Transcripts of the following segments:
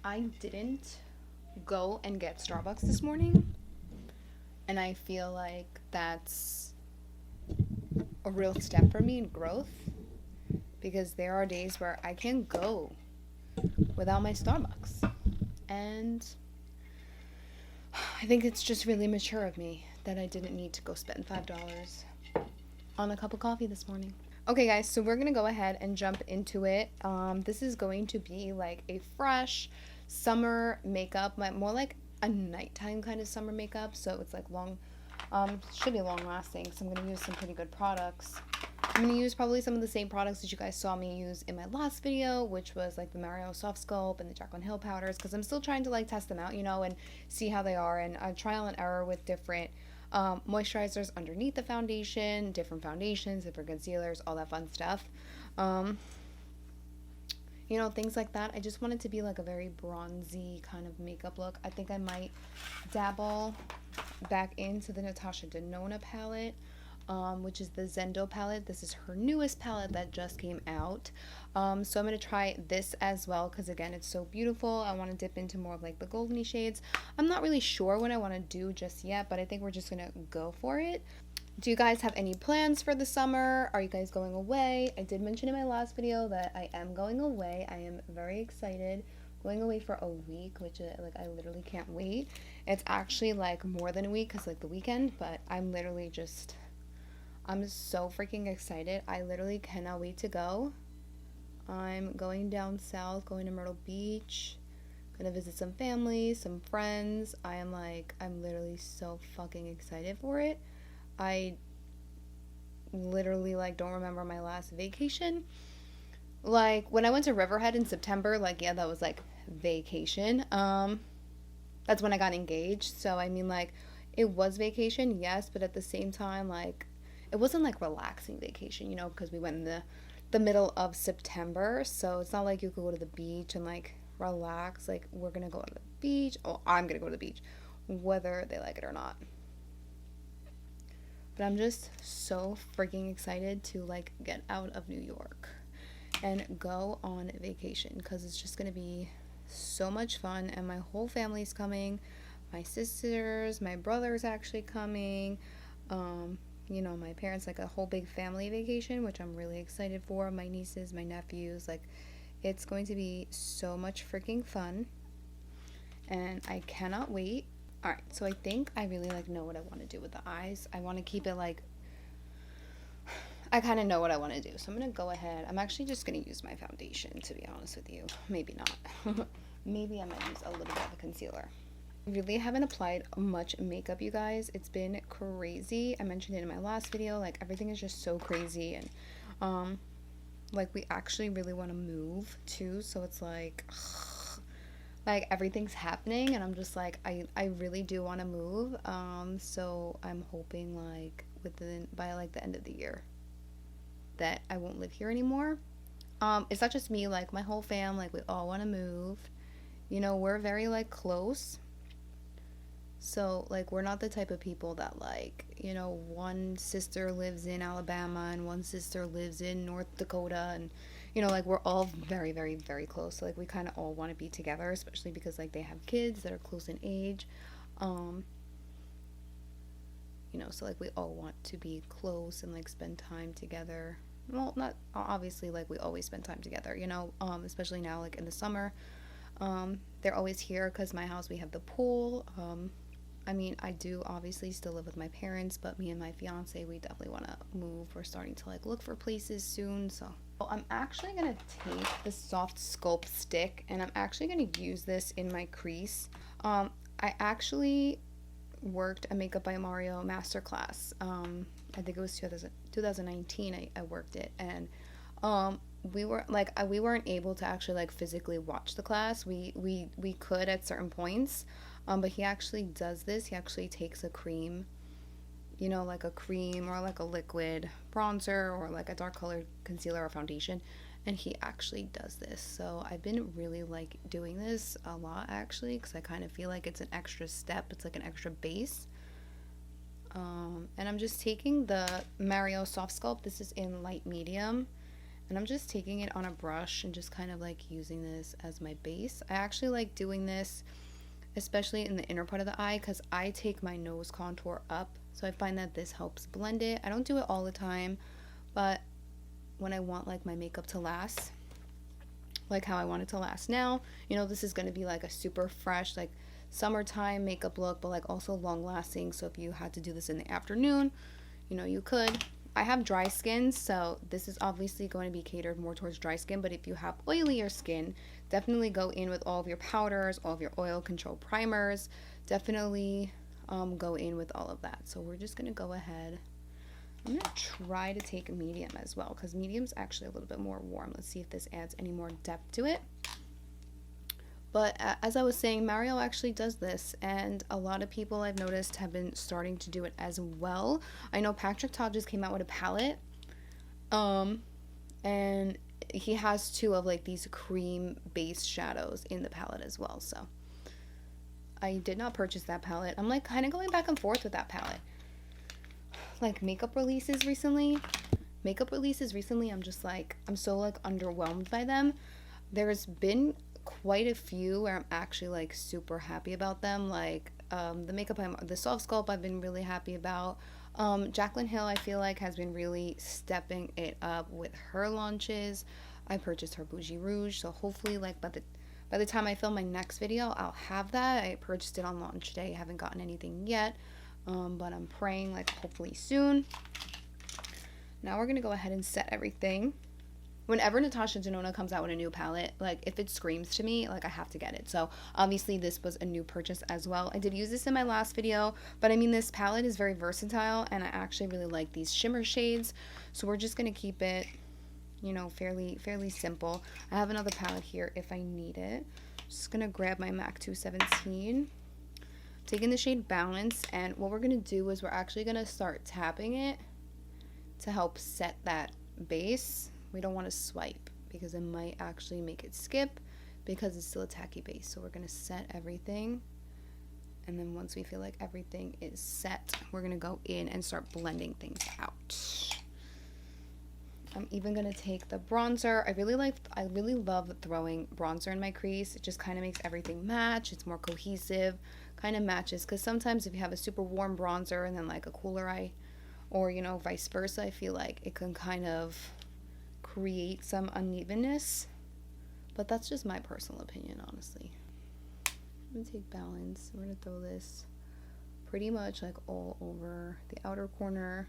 I didn't go and get Starbucks this morning, and I feel like that's a real step for me in growth because there are days where I can't go without my Starbucks. And I think it's just really mature of me that I didn't need to go spend $5 on a cup of coffee this morning. Okay, guys, so we're going to go ahead and jump into it. This is going to be like a fresh summer makeup, more like a nighttime kind of summer makeup. So it's like should be long lasting. So I'm going to use some pretty good products. I'm going to use probably some of the same products that you guys saw me use in my last video, which was like the Mario Soft Sculpt and the Jaclyn Hill powders, because I'm still trying to like test them out, and see how they are, and trial and error with different moisturizers underneath the foundation, different foundations, different concealers, all that fun stuff. Things like that. I just want it to be like a very bronzy kind of makeup look. I think I might dabble back into the Natasha Denona palette, which is the Zendo palette. This is her newest palette that just came out. So I'm going to try this as well because, again, it's so beautiful. I want to dip into more of like the goldeny shades. I'm not really sure what I want to do just yet, but I think we're just going to go for it. Do you guys have any plans for the summer? Are you guys going away? I did mention in my last video that I am going away. I am very excited. Going away for a week, which I literally can't wait. It's actually like more than a week because like the weekend, but I'm so freaking excited. I literally cannot wait to go. I'm going down south, going to Myrtle Beach, gonna visit some family, some friends. I'm literally so fucking excited for it. I literally don't remember my last vacation. Like when I went to Riverhead in September, that was like vacation. That's when I got engaged. So I mean, it was vacation, yes, but at the same time, it wasn't like relaxing vacation, because we went in the middle of September. So it's not like you could go to the beach and relax. We're gonna go to the beach. Oh, I'm gonna go to the beach, whether they like it or not. But I'm just so freaking excited to get out of New York and go on vacation because it's just gonna be so much fun. And my whole family's coming. My sisters, my brother's actually coming. My parents, a whole big family vacation, which I'm really excited for. My nieces, my nephews, it's going to be so much freaking fun. And I cannot wait. Alright, so I think I really know what I want to do with the eyes. I want to keep it I kind of know what I want to do. So I'm going to go ahead. I'm actually just going to use my foundation, to be honest with you. Maybe not. Maybe I might use a little bit of a concealer. I really haven't applied much makeup, you guys. It's been crazy. I mentioned it in my last video. Everything is just so crazy. And we actually really want to move too. So it's everything's happening, and I'm just I really do want to move. So I'm hoping by the end of the year that I won't live here anymore. It's not just me, my whole fam, we all want to move. We're very close. So we're not the type of people that one sister lives in Alabama and one sister lives in North Dakota, and we're all very, very, very close. So we kind of all want to be together, especially because they have kids that are close in age. So we all want to be close and spend time together. Well, not obviously we always spend time together, especially now in the summer. They're always here because my house, we have the pool. I do obviously still live with my parents, but me and my fiance, we definitely want to move. We're starting to look for places soon. So I'm actually going to take the Soft Sculpt stick, and I'm actually going to use this in my crease. I actually worked a Makeup by Mario masterclass. I think it was 2019 I worked it, and we weren't able to actually physically watch the class. We could at certain points. But he actually does this. He actually takes a cream, a cream or a liquid bronzer or a dark colored concealer or foundation, and he actually does this. So I've been really doing this a lot actually, because I kind of feel it's an extra step. It's an extra base. And I'm just taking the Mario Soft Sculpt. This is in light medium, And I'm just taking it on a brush and just kind of like using this as my base. I actually like doing this especially in the inner part of the eye because I take my nose contour up, so I find that this helps blend it. I don't do it all the time, but when I want like my makeup to last like how I want it to last now, you know, this is going to be like a super fresh like summertime makeup look, but like also long lasting. So if you had to do this in the afternoon, you know, you could. I have dry skin, so this is obviously going to be catered more towards dry skin, but if you have oilier skin, definitely go in with all of your powders, all of your oil control primers. Definitely go in with all of that. So we're just going to go ahead. I'm going to try to take a medium as well because medium's actually a little bit more warm. Let's see if this adds any more depth to it. But as I was saying, Mario actually does this, and a lot of people I've noticed have been starting to do it as well. I know Patrick Ta just came out with a palette, and he has two of like these cream base shadows in the palette as well. So I did not purchase that palette. I'm like kind of going back and forth with that palette. Like makeup releases recently, I'm just like, I'm so like underwhelmed by them. There's been quite a few where I'm actually like super happy about them, like the soft sculpt I've been really happy about. Jaclyn Hill I feel like has been really stepping it up with her launches. I purchased her Bougie Rouge, so hopefully like by the time I film my next video I'll have that. I purchased it on launch day, haven't gotten anything yet, but I'm praying like hopefully soon. Now we're gonna go ahead and set everything. Whenever Natasha Denona comes out with a new palette, like if it screams to me, like I have to get it. So obviously this was a new purchase as well. I did use this in my last video, but I mean this palette is very versatile and I actually really like these shimmer shades. So we're just going to keep it, you know, fairly simple. I have another palette here if I need it. Just going to grab my MAC 217. Taking the shade Balance, and what we're going to do is we're actually going to start tapping it to help set that base. We don't want to swipe because it might actually make it skip because it's still a tacky base. So we're going to set everything. And then once we feel like everything is set, we're going to go in and start blending things out. I'm even going to take the bronzer. I really love throwing bronzer in my crease. It just kind of makes everything match. It's more cohesive, kind of matches. Because sometimes if you have a super warm bronzer and then like a cooler eye, or, you know, vice versa, I feel like it can kind of create some unevenness, but that's just my personal opinion, honestly. I'm gonna take Balance. We're gonna throw this pretty much like all over the outer corner.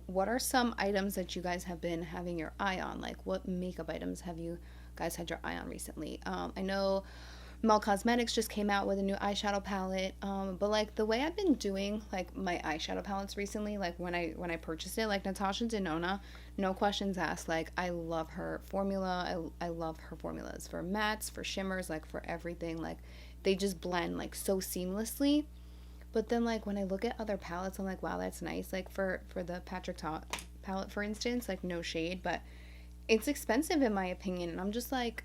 What are some items that you guys have been having your eye on? Like what makeup items have you guys had your eye on recently? I know Mel Cosmetics just came out with a new eyeshadow palette, but like the way I've been doing like my eyeshadow palettes recently, like when I purchased it, like Natasha Denona, no questions asked, like I love her formula. I love her formulas for mattes, for shimmers, like for everything. Like they just blend like so seamlessly. But then like when I look at other palettes, I'm like, wow, that's nice. Like for the Patrick Ta palette, for instance, like no shade, but it's expensive in my opinion, and I'm just like,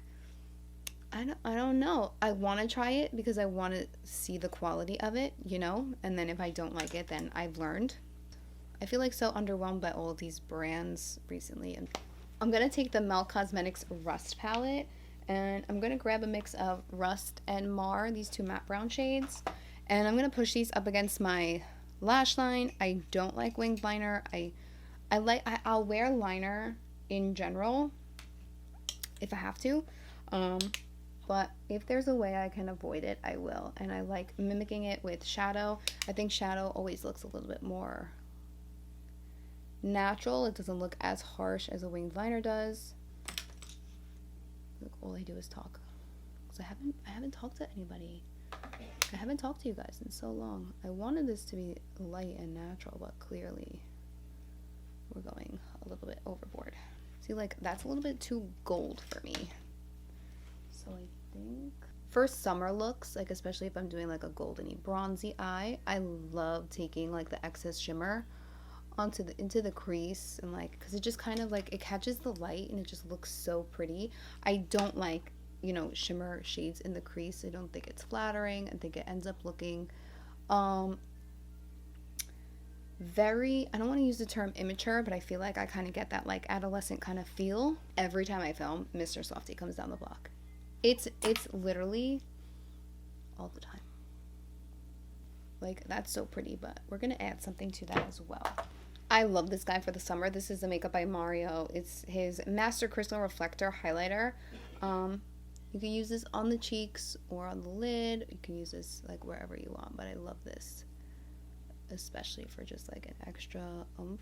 I don't know. I want to try it because I want to see the quality of it, you know? And then if I don't like it, then I've learned. I feel like so underwhelmed by all of these brands recently. And I'm going to take the Mel Cosmetics Rust palette, and I'm going to grab a mix of Rust and Mar, these two matte brown shades. And I'm going to push these up against my lash line. I don't like winged liner. I'll wear liner in general if I have to. But if there's a way I can avoid it, I will. And I like mimicking it with shadow. I think shadow always looks a little bit more natural. It doesn't look as harsh as a winged liner does. Look, all I do is talk. Because I haven't talked to anybody. I haven't talked to you guys in so long. I wanted this to be light and natural, but clearly we're going a little bit overboard. See, like that's a little bit too gold for me. So I think for summer looks, like especially if I'm doing like a goldeny bronzy eye, I love taking like the excess shimmer into the crease, and like because it just kind of like it catches the light and it just looks so pretty. I don't like, you know, shimmer shades in the crease. I don't think it's flattering. I think it ends up looking very, I don't want to use the term immature, but I feel like I kind of get that like adolescent kind of feel every time I film Mr. Softy comes down the block. It's literally all the time. Like, that's so pretty, but we're gonna add something to that as well. I love this guy for the summer. This is the Makeup by Mario. It's his Master Crystal Reflector highlighter. You can use this on the cheeks or on the lid. You can use this like wherever you want, but I love this, especially for just like an extra oomph.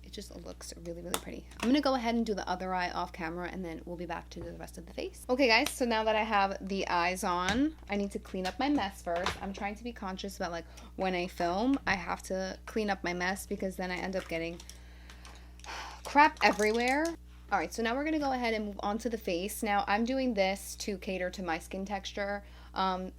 It just looks really, really pretty. I'm gonna go ahead and do the other eye off camera, and then we'll be back to do the rest of the face. Okay guys, so now that I have the eyes on, I need to clean up my mess first. I'm trying to be conscious about like when I film, I have to clean up my mess because then I end up getting crap everywhere. All right, so now we're gonna go ahead and move on to the face. Now I'm doing this to cater to my skin texture. I'm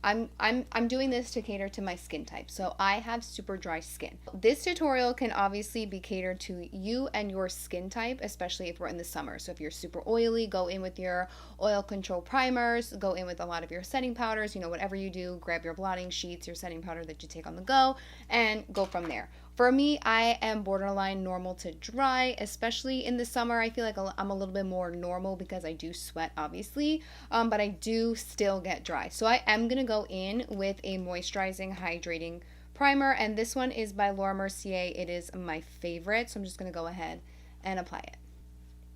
doing this to cater to my skin type. So I have super dry skin. This tutorial can obviously be catered to you and your skin type, especially if we're in the summer. So if you're super oily, go in with your oil control primers, go in with a lot of your setting powders, you know, whatever you do, grab your blotting sheets, your setting powder that you take on the go, and go from there. For me, I am borderline normal to dry, especially in the summer. I feel like I'm a little bit more normal because I do sweat, obviously, but I do still get dry. So I am going to go in with a moisturizing, hydrating primer, and this one is by Laura Mercier. It is my favorite, so I'm just going to go ahead and apply it.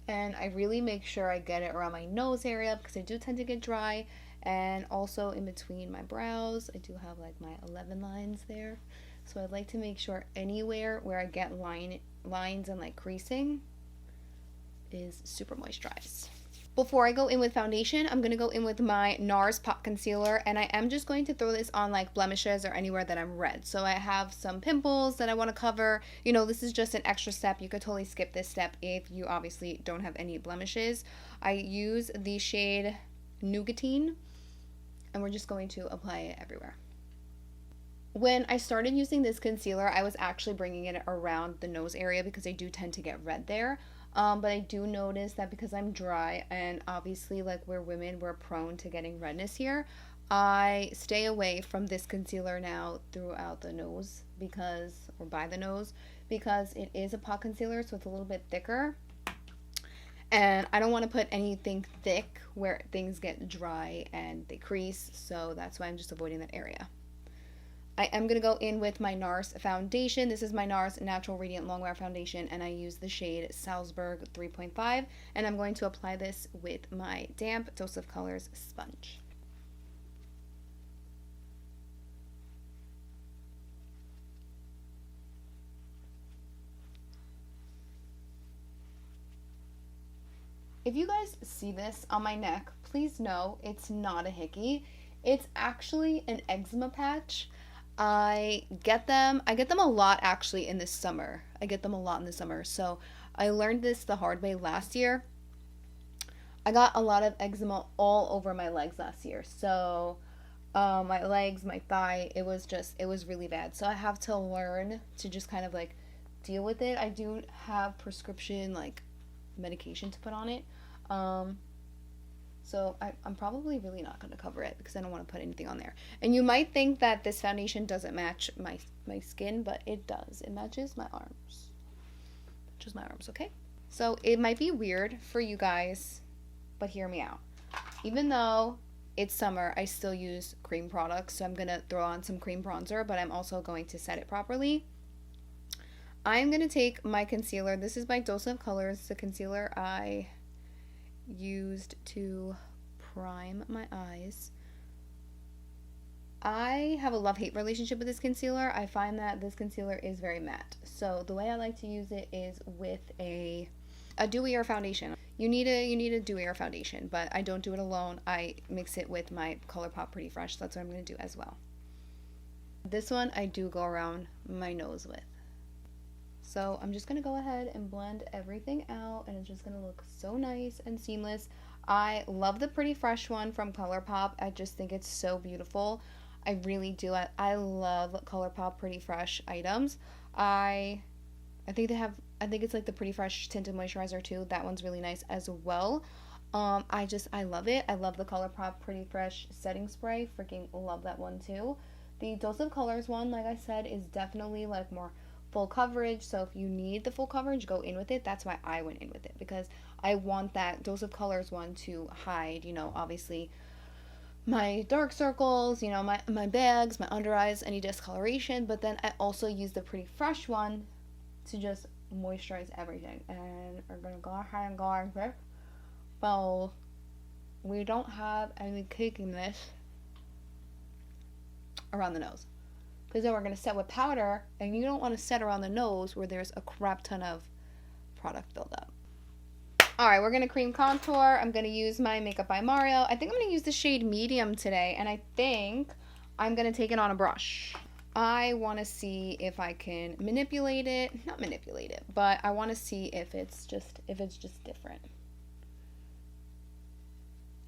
And I really make sure I get it around my nose area because I do tend to get dry, and also in between my brows. I do have like my 11 lines there. So I'd like to make sure anywhere where I get lines and like creasing is super moisturized. Before I go in with foundation, I'm going to go in with my Nars Pop Concealer, and I am just going to throw this on like blemishes or anywhere that I'm red. So I have some pimples that I want to cover. You know, this is just an extra step. You could totally skip this step if you obviously don't have any blemishes. I use the shade Nougatine, and we're just going to apply it everywhere. When I started using this concealer, I was actually bringing it around the nose area because I do tend to get red there. But I do notice that because I'm dry, and obviously like we're women, we're prone to getting redness here, I stay away from this concealer now throughout the nose or by the nose, because it is a pot concealer, so it's a little bit thicker. And I don't want to put anything thick where things get dry and they crease, so that's why I'm just avoiding that area. I am going to go in with my Nars foundation. This is my Nars Natural Radiant Longwear Foundation, and I use the shade Salzburg 3.5, and I'm going to apply this with my damp Dose of Colors sponge. If you guys see this on my neck, please know it's not a hickey. It's actually an eczema patch. I get them a lot actually in the summer. So I learned this the hard way last year. I got a lot of eczema all over my legs last year. So my legs, my thigh, it was really bad. So I have to learn to just kind of like deal with it. I do have prescription like medication to put on it. So I'm probably really not going to cover it because I don't want to put anything on there. And you might think that this foundation doesn't match my skin, but it does. It matches my arms. Okay? So it might be weird for you guys, but hear me out. Even though it's summer, I still use cream products, so I'm going to throw on some cream bronzer, but I'm also going to set it properly. I'm going to take my concealer. This is by Dose of Colors, the concealer I used to prime my eyes. I have a love-hate relationship with this concealer. I find that this concealer is very matte. So the way I like to use it is with a dewier foundation. You need a dewier foundation, but I don't do it alone. I mix it with my ColourPop Pretty Fresh. That's what I'm going to do as well. This one I do go around my nose with. So I'm just going to go ahead and blend everything out, and it's just going to look so nice and seamless. I love the Pretty Fresh one from ColourPop. I just think it's so beautiful. I really do. I love ColourPop Pretty Fresh items. I think it's like the Pretty Fresh Tinted Moisturizer too. That one's really nice as well. I love it. I love the ColourPop Pretty Fresh Setting Spray. Freaking love that one too. The Dose of Colors one, like I said, is definitely like more full coverage. So if you need the full coverage, go in with it. That's why I went in with it, because I want that Dose of Colors one to hide, you know, obviously my dark circles, you know, my bags, my under eyes, any discoloration. But then I also use the Pretty Fresh one to just moisturize everything. And we're gonna go ahead and go like this. Well, we don't have any caking this around the nose, because then we're going to set with powder, and you don't want to set around the nose where there's a crap ton of product buildup. Alright, we're going to cream contour. I'm going to use my Makeup by Mario. I think I'm going to use the shade medium today, and I think I'm going to take it on a brush. I want to see if I can manipulate it, not manipulate it, but I want to see if it's just different.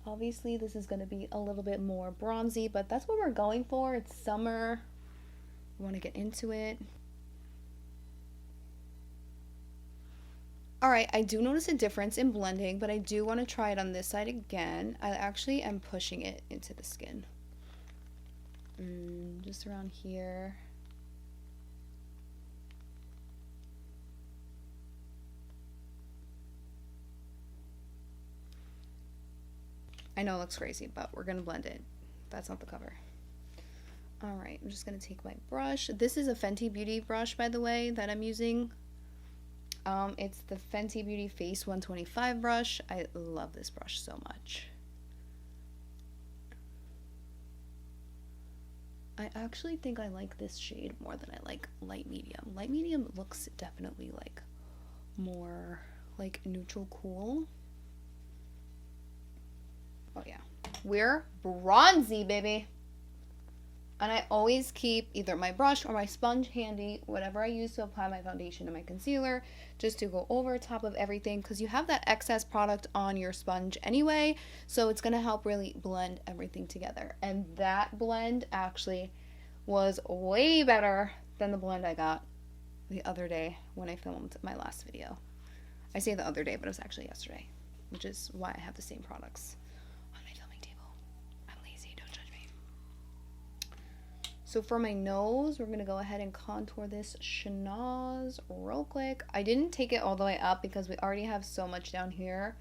Obviously, this is going to be a little bit more bronzy, but that's what we're going for. It's summer. We want to get into it. Alright, I do notice a difference in blending, but I do want to try it on this side again. I actually am pushing it into the skin. Just around here. I know it looks crazy, but we're going to blend it. That's not the cover. Alright, I'm just going to take my brush. This is a Fenty Beauty brush, by the way, that I'm using. It's the Fenty Beauty Face 125 brush. I love this brush so much. I actually think I like this shade more than I like light medium. Light medium looks definitely like more like neutral cool. Oh yeah, we're bronzy, baby. And I always keep either my brush or my sponge handy, whatever I use to apply my foundation and my concealer, just to go over top of everything, because you have that excess product on your sponge anyway, so it's going to help really blend everything together. And that blend actually was way better than the blend I got the other day when I filmed my last video. I say the other day, but it was actually yesterday, which is why I have the same products on my filming table. I'm lazy, don't judge me. So for my nose, we're going to go ahead and contour this schnoz real quick. I didn't take it all the way up because we already have so much down here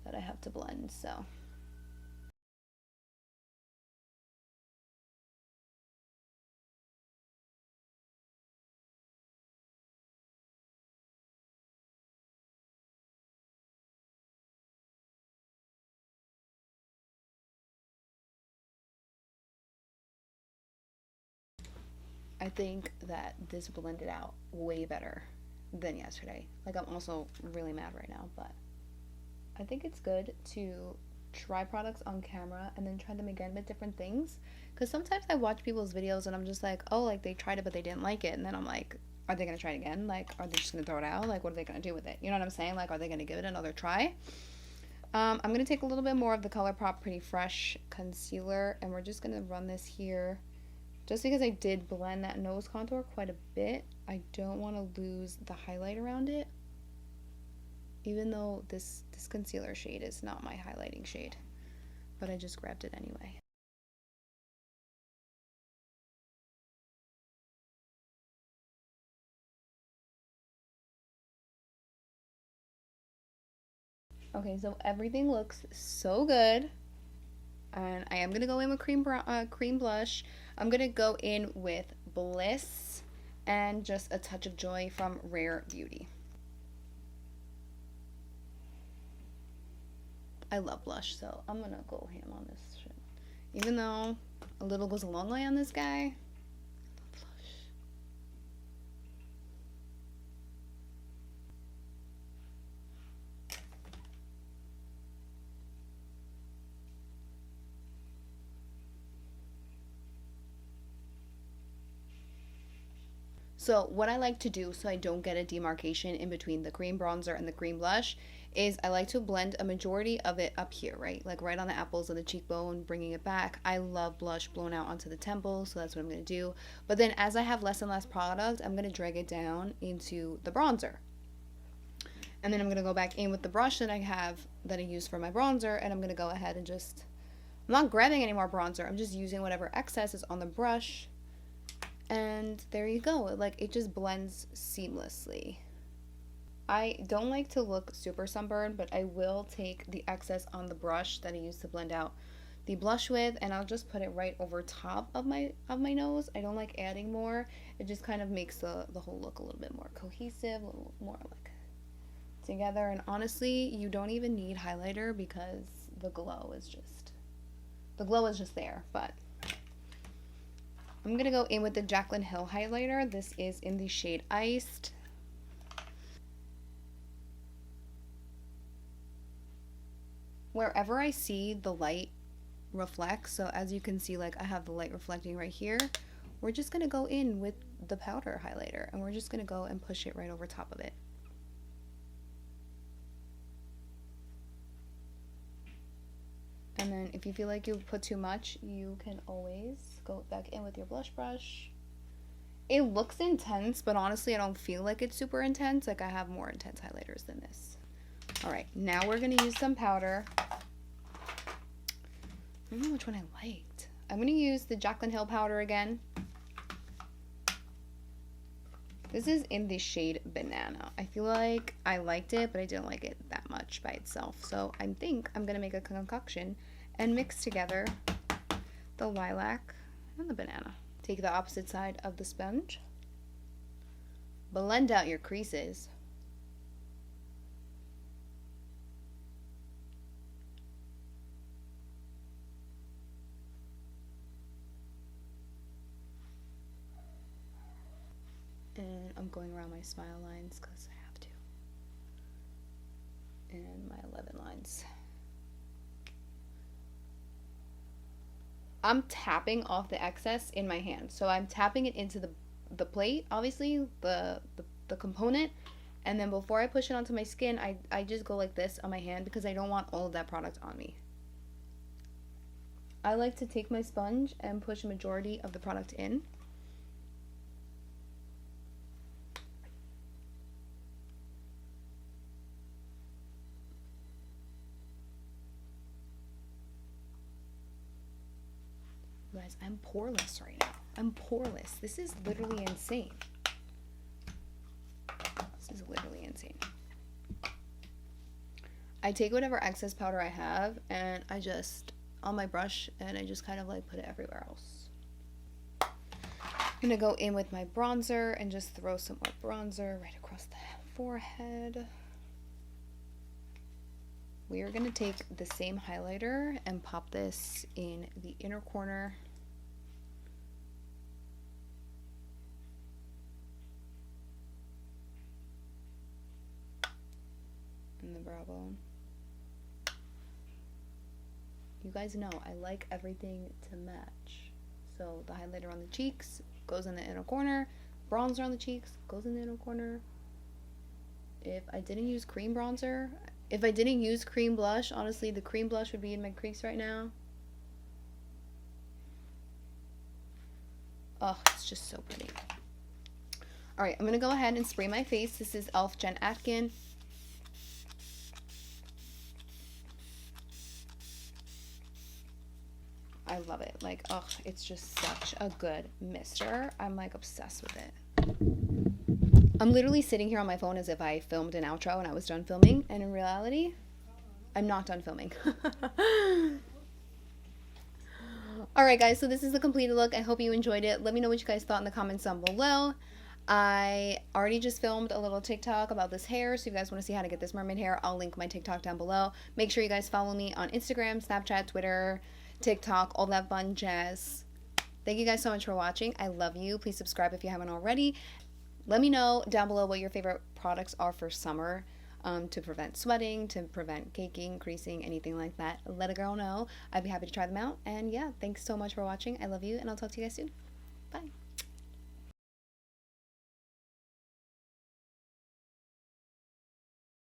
that I have to blend, so. I think that this blended out way better than yesterday. Like, I'm also really mad right now, but I think it's good to try products on camera and then try them again with different things. Because sometimes I watch people's videos and I'm just like, oh, like they tried it but they didn't like it. And then I'm like, are they going to try it again? Like, are they just going to throw it out? Like, what are they going to do with it? You know what I'm saying? Like, are they going to give it another try? I'm going to take a little bit more of the ColourPop Pretty Fresh concealer, and we're just going to run this here. Just because I did blend that nose contour quite a bit, I don't want to lose the highlight around it. Even though this concealer shade is not my highlighting shade. But I just grabbed it anyway. Okay, so everything looks so good. And I am going to go in with cream blush. I'm going to go in with Bliss and just a touch of Joy from Rare Beauty. I love blush, so I'm going to go ham on this shit. Even though a little goes a long way on this guy. So what I like to do so I don't get a demarcation in between the cream bronzer and the cream blush is I like to blend a majority of it up here, right? Like right on the apples of the cheekbone, bringing it back. I love blush blown out onto the temple, so that's what I'm going to do. But then as I have less and less product, I'm going to drag it down into the bronzer. And then I'm going to go back in with the brush that I use for my bronzer, and I'm going to go ahead and I'm not grabbing any more bronzer. I'm just using whatever excess is on the brush And there you go. Like, it just blends seamlessly. I don't like to look super sunburned, but I will take the excess on the brush that I used to blend out the blush with, and I'll just put it right over top of my nose. I don't like adding more. It just kind of makes the whole look a little bit more cohesive, a little more like together. And honestly, you don't even need highlighter because the glow is just there. But I'm gonna go in with the Jaclyn Hill highlighter. This is in the shade Iced. Wherever I see the light reflect, so as you can see, like I have the light reflecting right here, we're just gonna go in with the powder highlighter and we're just gonna go and push it right over top of it. And then if you feel like you put too much, you can always go back in with your blush brush. It looks intense, but honestly I don't feel like it's super intense. Like, I have more intense highlighters than this. Alright, now we're going to use some powder. I don't know which one I liked. I'm going to use the Jaclyn Hill powder again. This is in the shade Banana. I feel like I liked it, but I didn't like it that much by itself. So I think I'm going to make a concoction and mix together the lilac and the banana. Take the opposite side of the sponge. Blend out your creases. And I'm going around my smile lines because I have to. And my 11 lines. I'm tapping off the excess in my hand. So I'm tapping it into the plate, obviously, the component. And then before I push it onto my skin, I just go like this on my hand because I don't want all of that product on me. I like to take my sponge and push a majority of the product in. Guys, I'm poreless right now. I'm poreless. This is literally insane. This is literally insane. I take whatever excess powder I have and I just, on my brush, and I just kind of like put it everywhere else. I'm gonna go in with my bronzer and just throw some more bronzer right across the forehead. We are gonna take the same highlighter and pop this in the inner corner. And the brow bone. You guys know I like everything to match. So the highlighter on the cheeks goes in the inner corner. Bronzer on the cheeks goes in the inner corner. If I didn't use cream bronzer, if I didn't use cream blush, honestly, the cream blush would be in my crease right now. Oh, it's just so pretty. Alright, I'm going to go ahead and spray my face. This is e.l.f. Jen Atkin. I love it. Like, oh, it's just such a good mister. I'm like obsessed with it. I'm literally sitting here on my phone as if I filmed an outro and I was done filming, and in reality, I'm not done filming. Alright guys, so this is the completed look. I hope you enjoyed it. Let me know what you guys thought in the comments down below. I already just filmed a little TikTok about this hair, so if you guys want to see how to get this mermaid hair, I'll link my TikTok down below. Make sure you guys follow me on Instagram, Snapchat, Twitter, TikTok, all that fun jazz. Thank you guys so much for watching. I love you. Please subscribe if you haven't already. Let me know down below what your favorite products are for summer, to prevent sweating, to prevent caking, creasing, anything like that. Let a girl know. I'd be happy to try them out. And yeah, thanks so much for watching. I love you, and I'll talk to you guys soon. Bye.